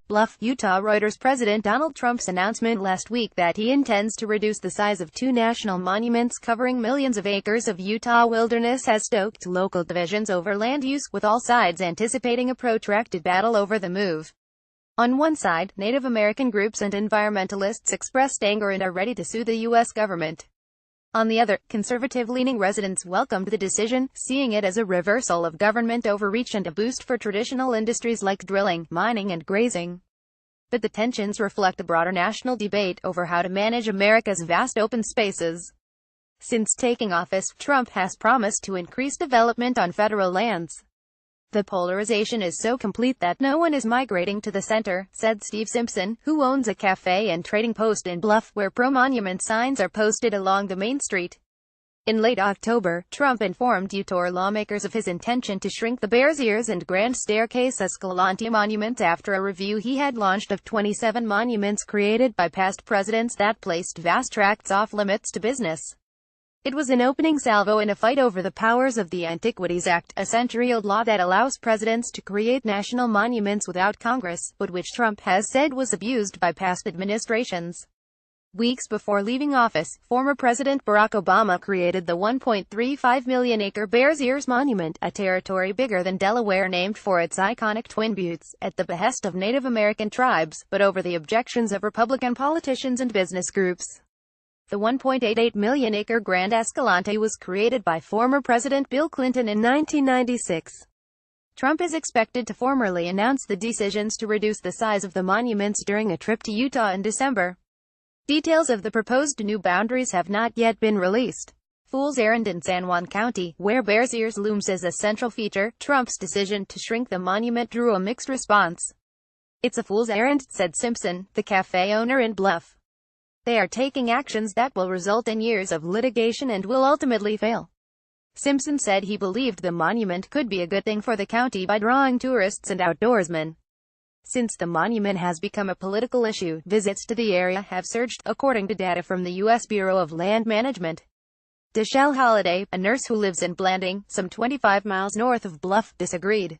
Bluff, Utah. Reuters. President Donald Trump's announcement last week that he intends to reduce the size of two national monuments covering millions of acres of Utah wilderness has stoked local divisions over land use, with all sides anticipating a protracted battle over the move. On one side, Native American groups and environmentalists expressed anger and are ready to sue the U.S. government. On the other, conservative-leaning residents welcomed the decision, seeing it as a reversal of government overreach and a boost for traditional industries like drilling, mining and grazing. But the tensions reflect a broader national debate over how to manage America's vast open spaces. Since taking office, Trump has promised to increase development on federal lands. The polarization is so complete that no one is migrating to the center, said Steve Simpson, who owns a cafe and trading post in Bluff, where pro-monument signs are posted along the main street. In late October, Trump informed Utah lawmakers of his intention to shrink the Bears Ears and Grand Staircase Escalante monuments after a review he had launched of 27 monuments created by past presidents that placed vast tracts off-limits to business. It was an opening salvo in a fight over the powers of the Antiquities Act, a century-old law that allows presidents to create national monuments without Congress, but which Trump has said was abused by past administrations. Weeks before leaving office, former President Barack Obama created the 1.35 million-acre Bears Ears Monument, a territory bigger than Delaware named for its iconic Twin Buttes, at the behest of Native American tribes, but over the objections of Republican politicians and business groups. The 1.88 million-acre Grand Escalante was created by former President Bill Clinton in 1996. Trump is expected to formally announce the decisions to reduce the size of the monuments during a trip to Utah in December. Details of the proposed new boundaries have not yet been released. Fool's Errand in San Juan County, where Bears Ears looms as a central feature, Trump's decision to shrink the monument drew a mixed response. "It's a fool's errand," said Simpson, the cafe owner in Bluff. "They are taking actions that will result in years of litigation and will ultimately fail." Simpson said he believed the monument could be a good thing for the county by drawing tourists and outdoorsmen. Since the monument has become a political issue, visits to the area have surged, according to data from the U.S. Bureau of Land Management. Deshelle Holiday, a nurse who lives in Blanding, some 25 miles north of Bluff, disagreed.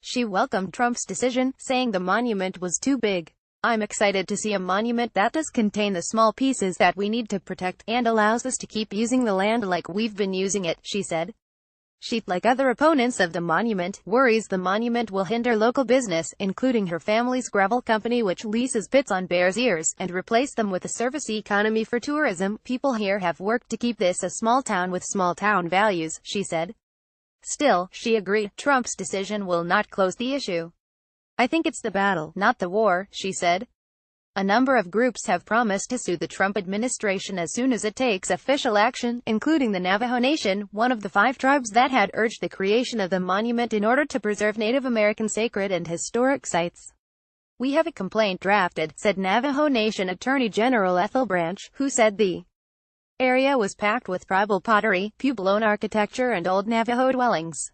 She welcomed Trump's decision, saying the monument was too big. "I'm excited to see a monument that does contain the small pieces that we need to protect, and allows us to keep using the land like we've been using it," she said. She, like other opponents of the monument, worries the monument will hinder local business, including her family's gravel company which leases pits on Bears Ears, and replace them with a service economy for tourism. "People here have worked to keep this a small town with small town values," she said. Still, she agreed, Trump's decision will not close the issue. "I think it's the battle, not the war," she said. A number of groups have promised to sue the Trump administration as soon as it takes official action, including the Navajo Nation, one of the 5 tribes that had urged the creation of the monument in order to preserve Native American sacred and historic sites. "We have a complaint drafted," said Navajo Nation Attorney General Ethel Branch, who said the area was packed with tribal pottery, Puebloan architecture and old Navajo dwellings.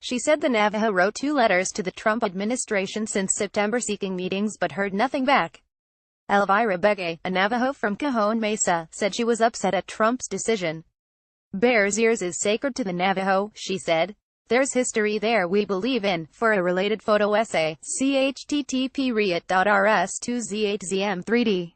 She said the Navajo wrote 2 letters to the Trump administration since September seeking meetings but heard nothing back. Elvira Begay, a Navajo from Cajon Mesa, said she was upset at Trump's decision. "Bears Ears is sacred to the Navajo," she said. "There's history there we believe in." For a related photo essay, see http://rs2z8zm3d.